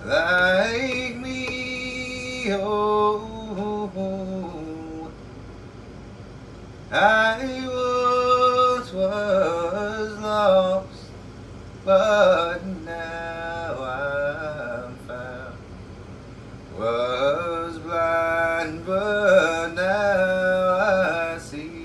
like me. Oh, I once was lost, but now I'm found. Was blind, but now I see.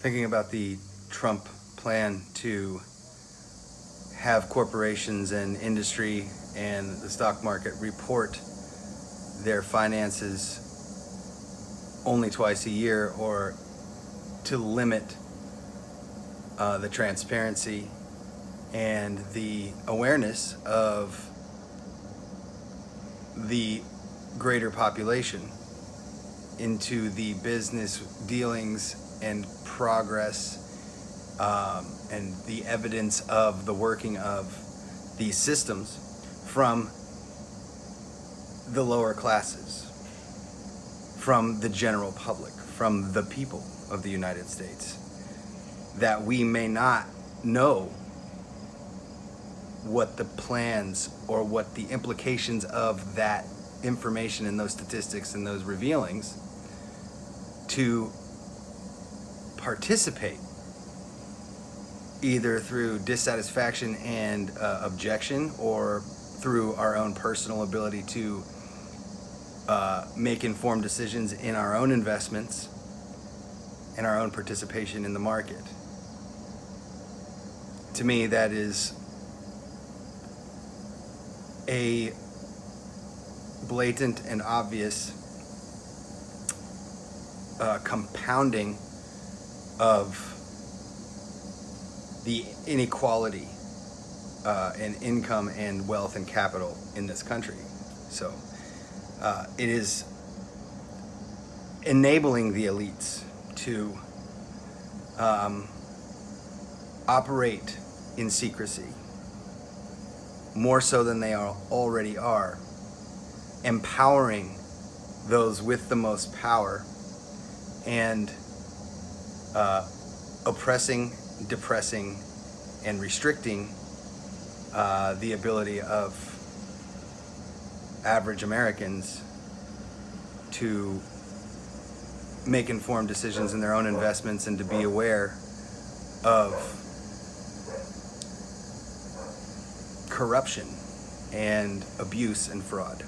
Thinking about the Trump plan to have corporations and industry and the stock market report their finances only twice a year, or to limit the transparency and the awareness of the greater population into the business dealings and progress, and the evidence of the working of these systems from the lower classes, from the general public, from the people of the United States, that we may not know what the plans or what the implications of that information and those statistics and those revealings to participate, either through dissatisfaction and objection, or through our own personal ability to make informed decisions in our own investments and our own participation in the market. To me, that is a blatant and obvious compounding of the inequality in income and wealth and capital in this country. So it is enabling the elites to operate in secrecy, more so than they already are, empowering those with the most power, and oppressing, depressing, and restricting the ability of average Americans to make informed decisions in their own investments and to be aware of corruption and abuse and fraud.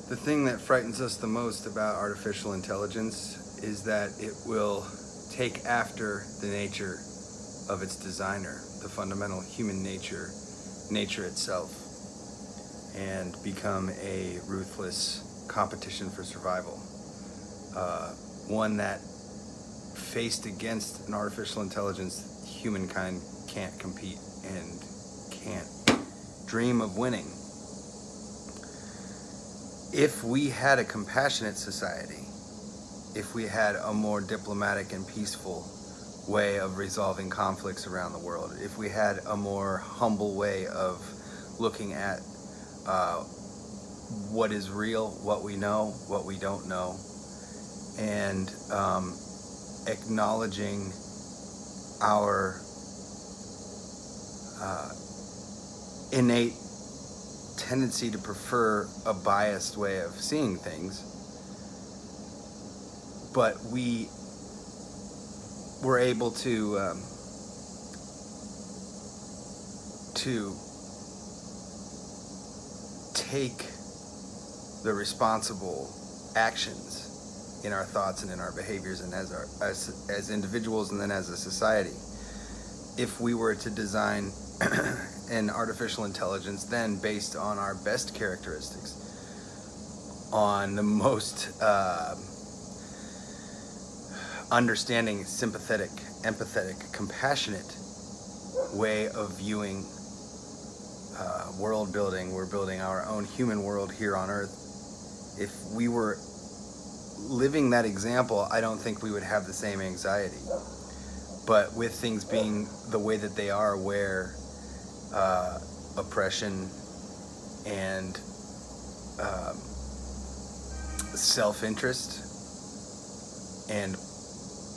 The thing that frightens us the most about artificial intelligence is that it will take after the nature of its designer, the fundamental human nature itself, and become a ruthless competition for survival. One that, faced against an artificial intelligence, humankind can't compete and can't dream of winning. If we had a compassionate society, if we had a more diplomatic and peaceful way of resolving conflicts around the world, if we had a more humble way of looking at what is real, what we know, what we don't know, and acknowledging our innate tendency to prefer a biased way of seeing things, but we were able to take the responsible actions in our thoughts and in our behaviors and as individuals and then as a society. If we were to design an artificial intelligence then based on our best characteristics, on the most understanding, sympathetic, empathetic, compassionate way of viewing world building, we're building our own human world here on Earth. If we were living that example, I don't think we would have the same anxiety. But with things being the way that they are, where oppression and self-interest and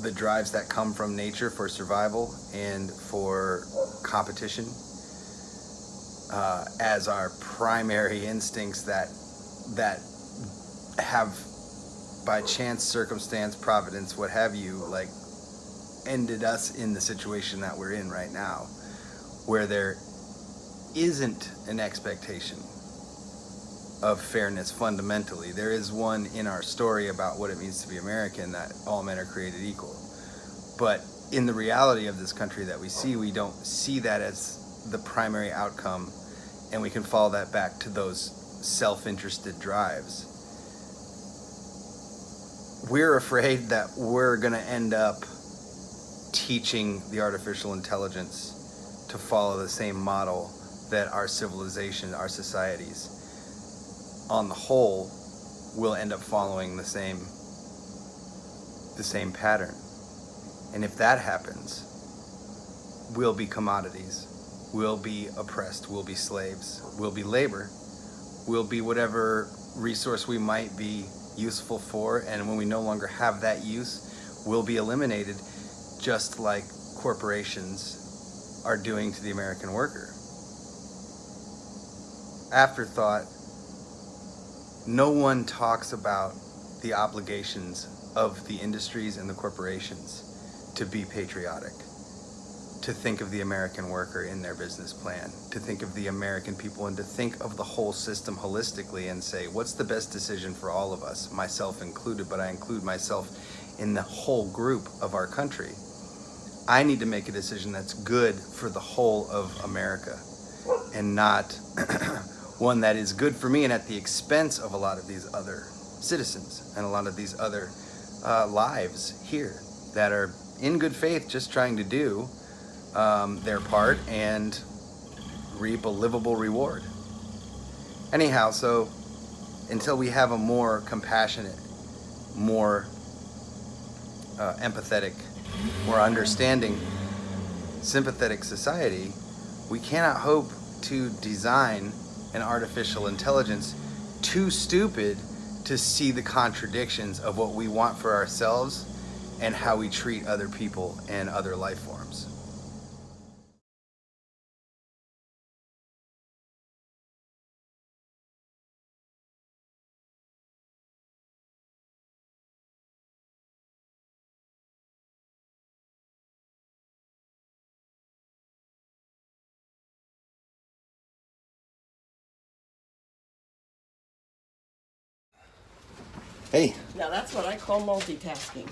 the drives that come from nature for survival and for competition as our primary instincts that have, by chance, circumstance, providence, what have you, like ended us in the situation that we're in right now, where there isn't an expectation of fairness fundamentally. There is one in our story about what it means to be American, that all men are created equal. But in the reality of this country that we see, we don't see that as the primary outcome, and we can follow that back to those self-interested drives. We're afraid that we're going to end up teaching the artificial intelligence to follow the same model that our civilization, our societies, on the whole, will end up following the same pattern. And if that happens, we'll be commodities, we'll be oppressed, we'll be slaves, we'll be labor, we'll be whatever resource we might be useful for, and when we no longer have that use, we'll be eliminated, just like corporations are doing to the American worker. Afterthought, no one talks about the obligations of the industries and the corporations to be patriotic, to think of the American worker in their business plan, to think of the American people, and to think of the whole system holistically and say, what's the best decision for all of us, myself included, but I include myself in the whole group of our country. I need to make a decision that's good for the whole of America, and not one that is good for me and at the expense of a lot of these other citizens and a lot of these other lives here that are in good faith just trying to do their part and reap a livable reward. Anyhow, so until we have a more compassionate, more empathetic, more understanding, sympathetic society, we cannot hope to design an artificial intelligence too stupid to see the contradictions of what we want for ourselves and how we treat other people and other life forms. Hey. Now that's what I call multitasking.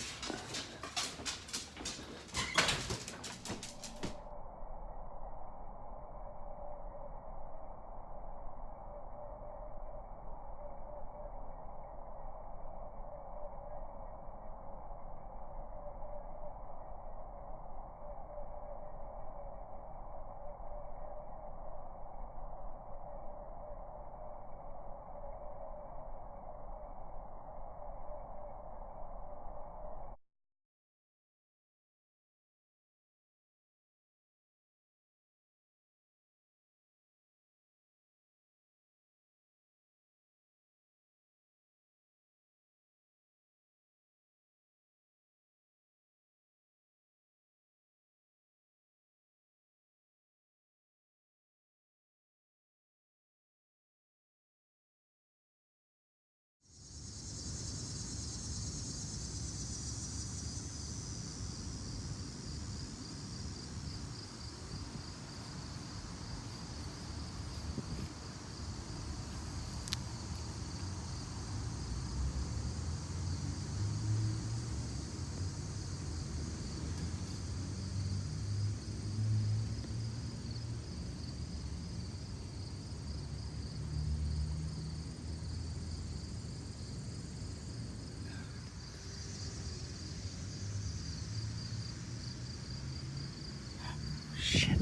Shit.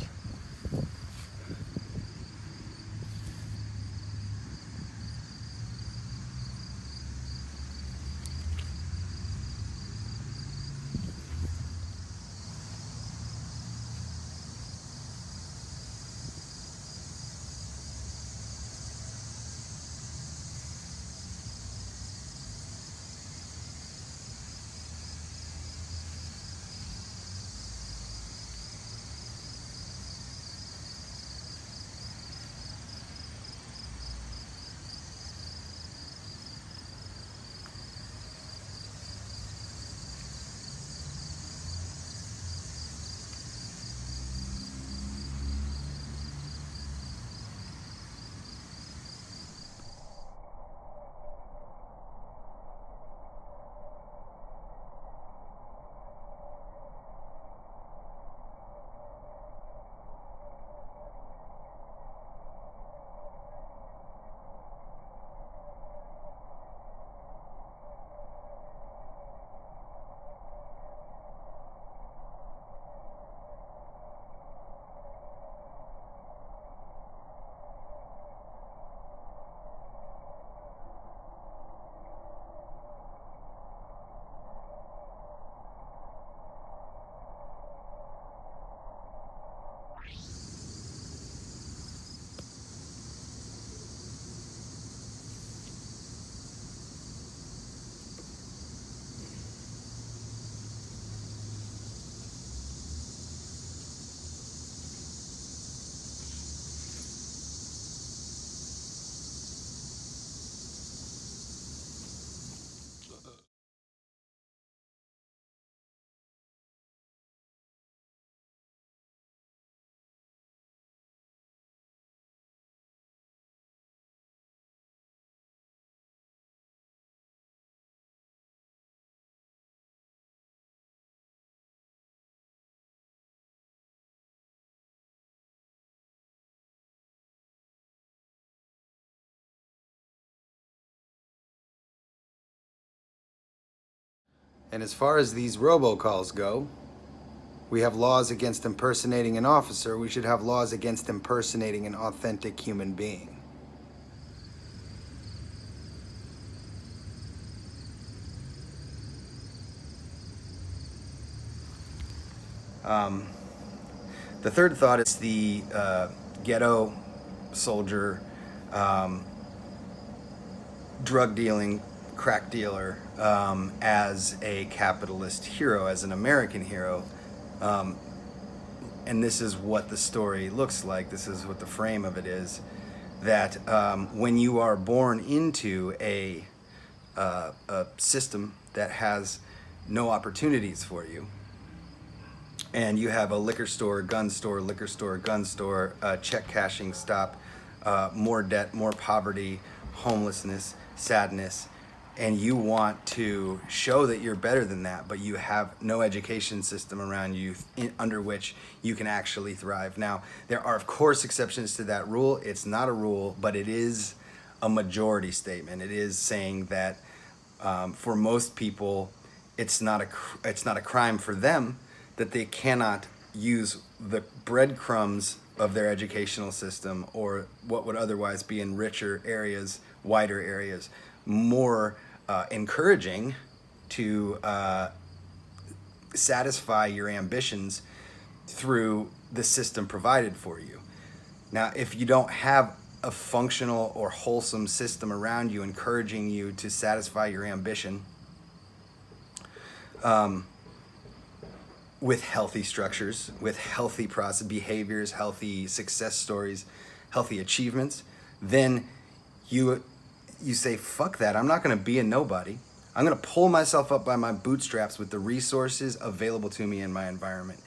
And as far as these robocalls go, we have laws against impersonating an officer. We should have laws against impersonating an authentic human being. The third thought is the ghetto soldier, drug dealing, crack dealer, as a capitalist hero, as an American hero. And this is what the story looks like. This is what the frame of it is. That when you are born into a system that has no opportunities for you, and you have a liquor store, gun store, liquor store, gun store, check cashing stop, more debt, more poverty, homelessness, sadness, and you want to show that you're better than that, but you have no education system around you under which you can actually thrive. Now, there are, of course, exceptions to that rule. It's not a rule, but it is a majority statement. It is saying that for most people, it's not a crime for them that they cannot use the breadcrumbs of their educational system, or what would otherwise be in richer areas, wider areas, more encouraging to satisfy your ambitions through the system provided for you. Now, if you don't have a functional or wholesome system around you encouraging you to satisfy your ambition with healthy structures, with healthy process behaviors, healthy success stories, healthy achievements, then you say, fuck that, I'm not going to be a nobody. I'm going to pull myself up by my bootstraps with the resources available to me in my environment.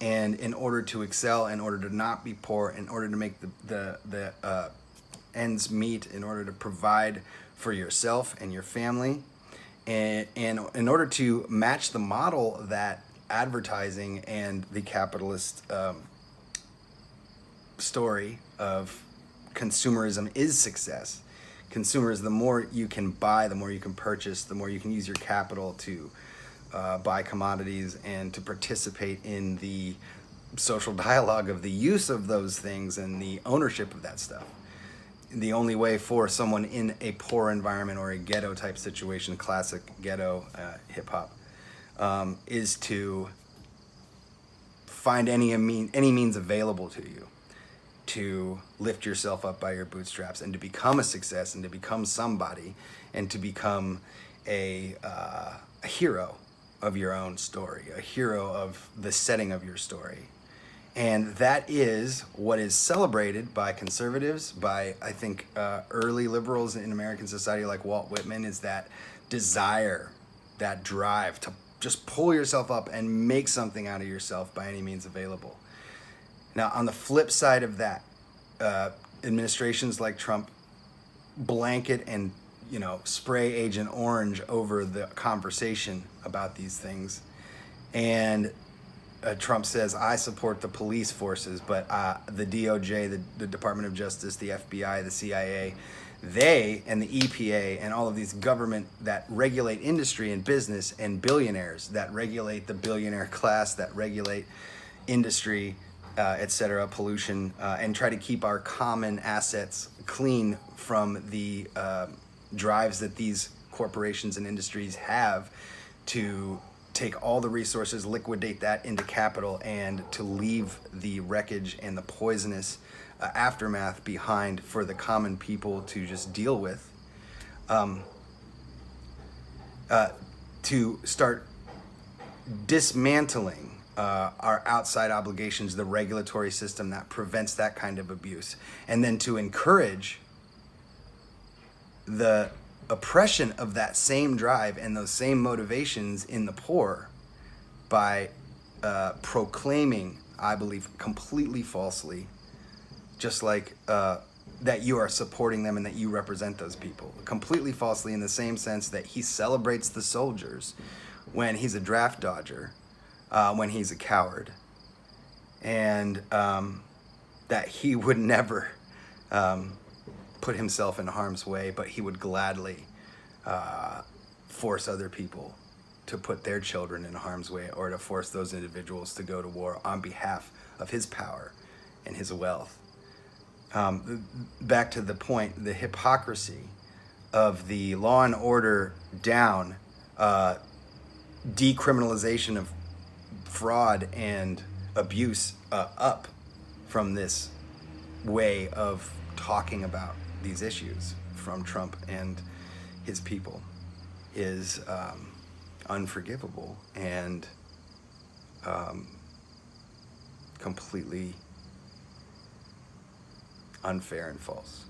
And in order to excel, in order to not be poor, in order to make the ends meet, in order to provide for yourself and your family, and in order to match the model that advertising and the capitalist story of consumerism is success. Consumers, the more you can buy, the more you can purchase, the more you can use your capital to buy commodities and to participate in the social dialogue of the use of those things and the ownership of that stuff. The only way for someone in a poor environment or a ghetto type situation, classic ghetto hip hop, is to find any means available to you to lift yourself up by your bootstraps and to become a success and to become somebody and to become a hero of your own story, a hero of the setting of your story. And that is what is celebrated by conservatives, by, I think, early liberals in American society like Walt Whitman, is that desire, that drive to just pull yourself up and make something out of yourself by any means available. Now, on the flip side of that, administrations like Trump blanket and spray Agent Orange over the conversation about these things. And Trump says, I support the police forces, but the DOJ, the Department of Justice, the FBI, the CIA, they and the EPA and all of these government that regulate industry and business and billionaires, that regulate the billionaire class, that regulate industry, et cetera, pollution, and try to keep our common assets clean from the drives that these corporations and industries have to take all the resources, liquidate that into capital, and to leave the wreckage and the poisonous aftermath behind for the common people to just deal with, to start dismantling our outside obligations, the regulatory system that prevents that kind of abuse, and then to encourage the oppression of that same drive and those same motivations in the poor by proclaiming, I believe, completely falsely, just like that you are supporting them and that you represent those people. Completely falsely in the same sense that he celebrates the soldiers when he's a draft dodger, when he's a coward, and that he would never put himself in harm's way, but he would gladly force other people to put their children in harm's way, or to force those individuals to go to war on behalf of his power and his wealth. Back to the point, the hypocrisy of the law and order down, decriminalization of fraud and abuse up from this way of talking about these issues from Trump and his people is unforgivable and completely unfair and false.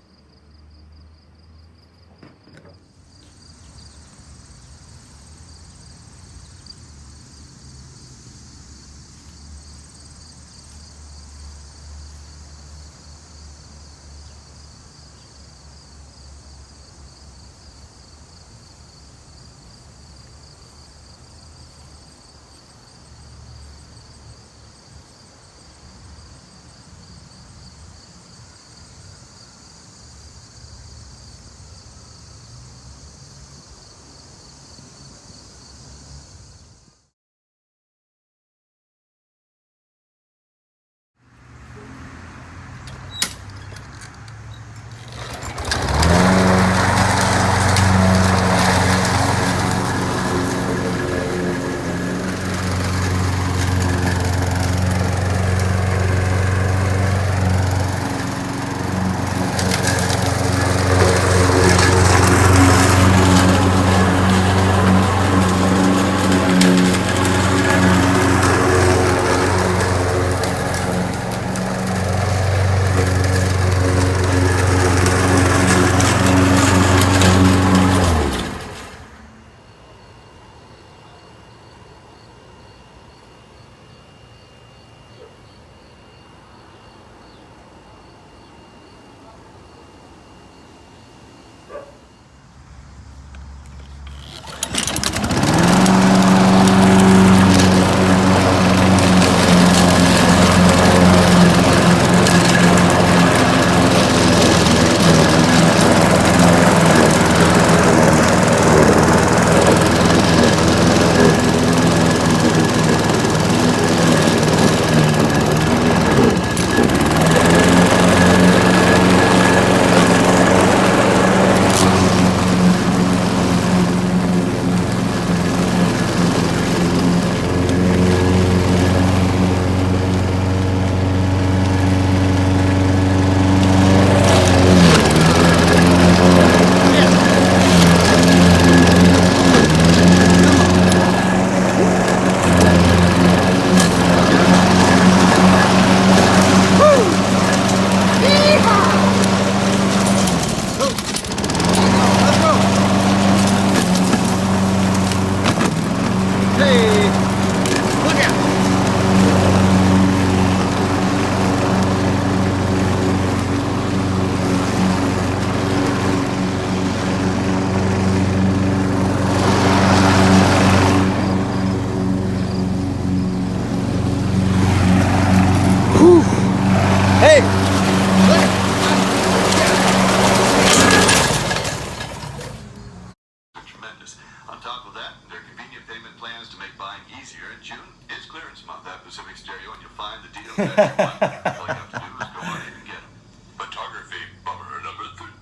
All you have to do is go on in and get 'em. Photography bummer number 13.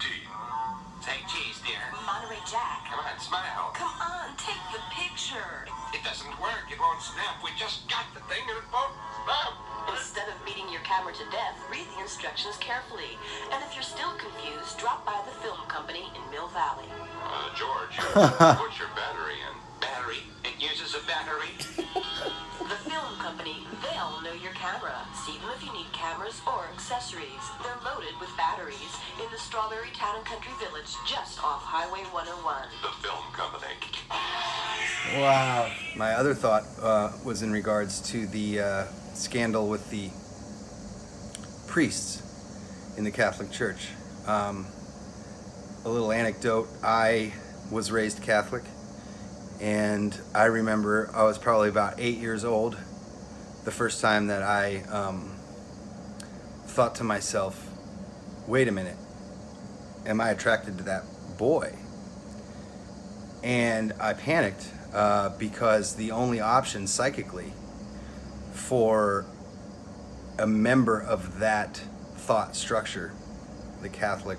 Say cheese, dear. Monterey Jack. Come on, smile. Come on, take the picture. It doesn't work. It won't snap. We just got the thing and it won't snap. Instead of beating your camera to death, read the instructions carefully. And if you're still confused, drop by the film company in Mill Valley. George, put your battery in. Battery. It uses a battery. The film company, they'll know your camera. See them if you need cameras or accessories. They're loaded with batteries in the Strawberry Town and Country Village just off Highway 101. The film company. Wow. My other thought was in regards to the scandal with the priests in the Catholic Church. A little anecdote, I was raised Catholic, and I remember I was probably about 8 years old the first time that I thought to myself, wait a minute, am I attracted to that boy? And I panicked because the only option psychically for a member of that thought structure, the Catholic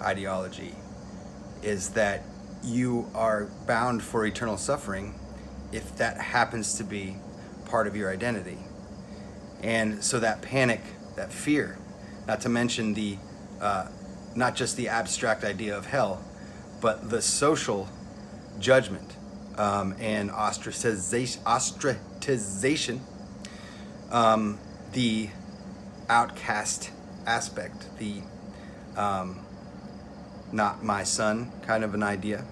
ideology, is that you are bound for eternal suffering if that happens to be part of your identity. And so that panic, that fear, not to mention the not just the abstract idea of hell, but the social judgment and ostracization, the outcast aspect, the not my son kind of an idea,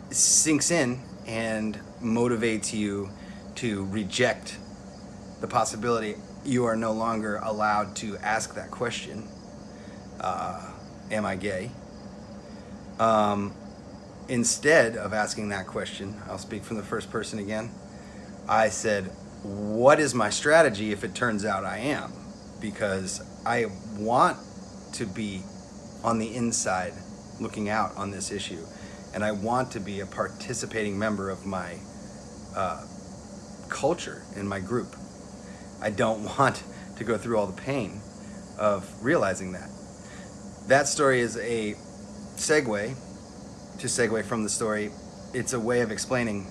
sinks in and motivates you to reject the possibility you are no longer allowed to ask that question, am I gay? Instead of asking that question, I'll speak from the first person again, I said, what is my strategy if it turns out I am? Because I want to be on the inside looking out on this issue, and I want to be a participating member of my culture in my group. I don't want to go through all the pain of realizing that. That story is a segue from the story. It's a way of explaining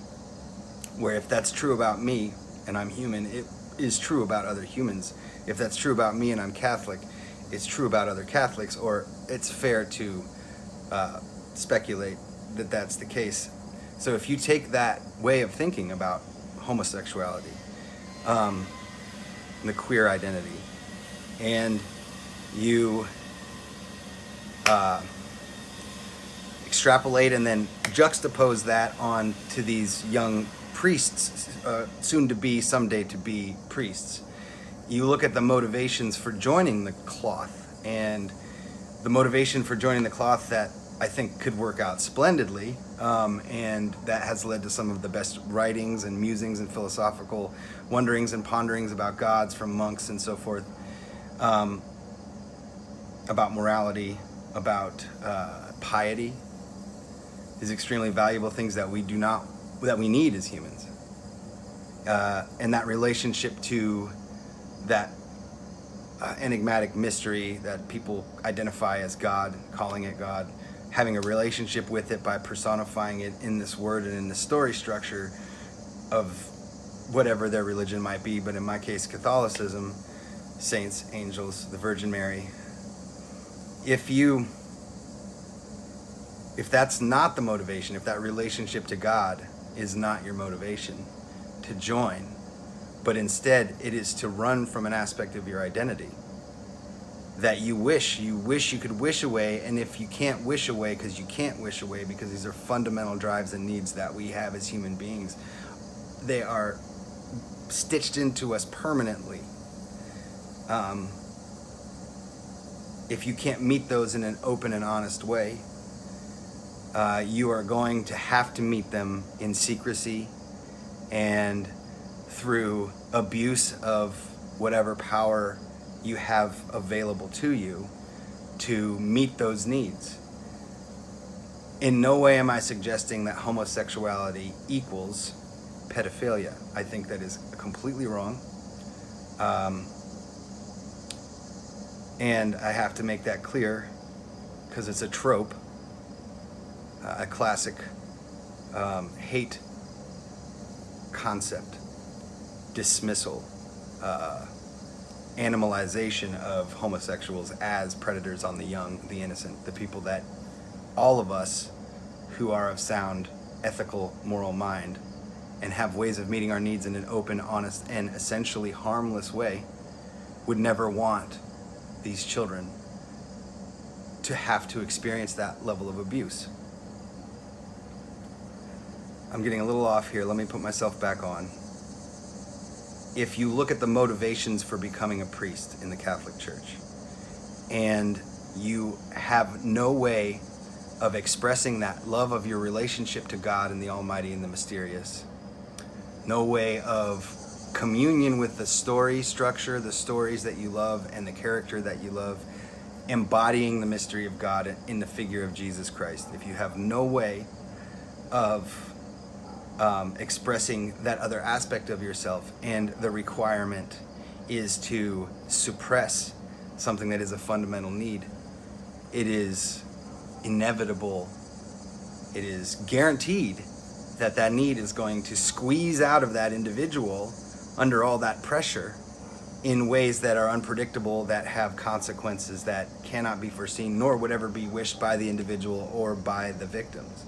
where if that's true about me and I'm human, it is true about other humans. If that's true about me and I'm Catholic, it's true about other Catholics, or it's fair to speculate that that's the case. So if you take that way of thinking about homosexuality, the queer identity, and you extrapolate and then juxtapose that on to these young priests, soon to be, someday to be priests, you look at the motivations for joining the cloth, and the motivation for joining the cloth that I think could work out splendidly, and that has led to some of the best writings and musings and philosophical wonderings and ponderings about gods from monks and so forth, about morality, about piety, is extremely valuable things that we need as humans, and that relationship to that enigmatic mystery that people identify as God, calling it God, having a relationship with it by personifying it in this word and in the story structure of whatever their religion might be, but in my case, Catholicism, saints, angels, the Virgin Mary. If that's not the motivation, if that relationship to God is not your motivation to join, but instead it is to run from an aspect of your identity that you wish you could wish away, and if you can't wish away because you can't wish away, because these are fundamental drives and needs that we have as human beings, they are stitched into us permanently. If you can't meet those in an open and honest way, you are going to have to meet them in secrecy and through abuse of whatever power you have available to you to meet those needs. In no way am I suggesting that homosexuality equals pedophilia. I think that is completely wrong. And I have to make that clear because it's a trope, a classic hate concept, dismissal, animalization of homosexuals as predators on the young, the innocent, the people that all of us who are of sound, ethical, moral mind and have ways of meeting our needs in an open, honest, and essentially harmless way would never want these children to have to experience that level of abuse. I'm getting a little off here. Let me put myself back on. If you look at the motivations for becoming a priest in the Catholic Church, and you have no way of expressing that love of your relationship to God and the Almighty and the mysterious, no way of communion with the story structure, the stories that you love and the character that you love, embodying the mystery of God in the figure of Jesus Christ. If you have no way of expressing that other aspect of yourself, and the requirement is to suppress something that is a fundamental need, it is inevitable, it is guaranteed that that need is going to squeeze out of that individual under all that pressure in ways that are unpredictable, that have consequences that cannot be foreseen, nor would ever be wished by the individual or by the victims.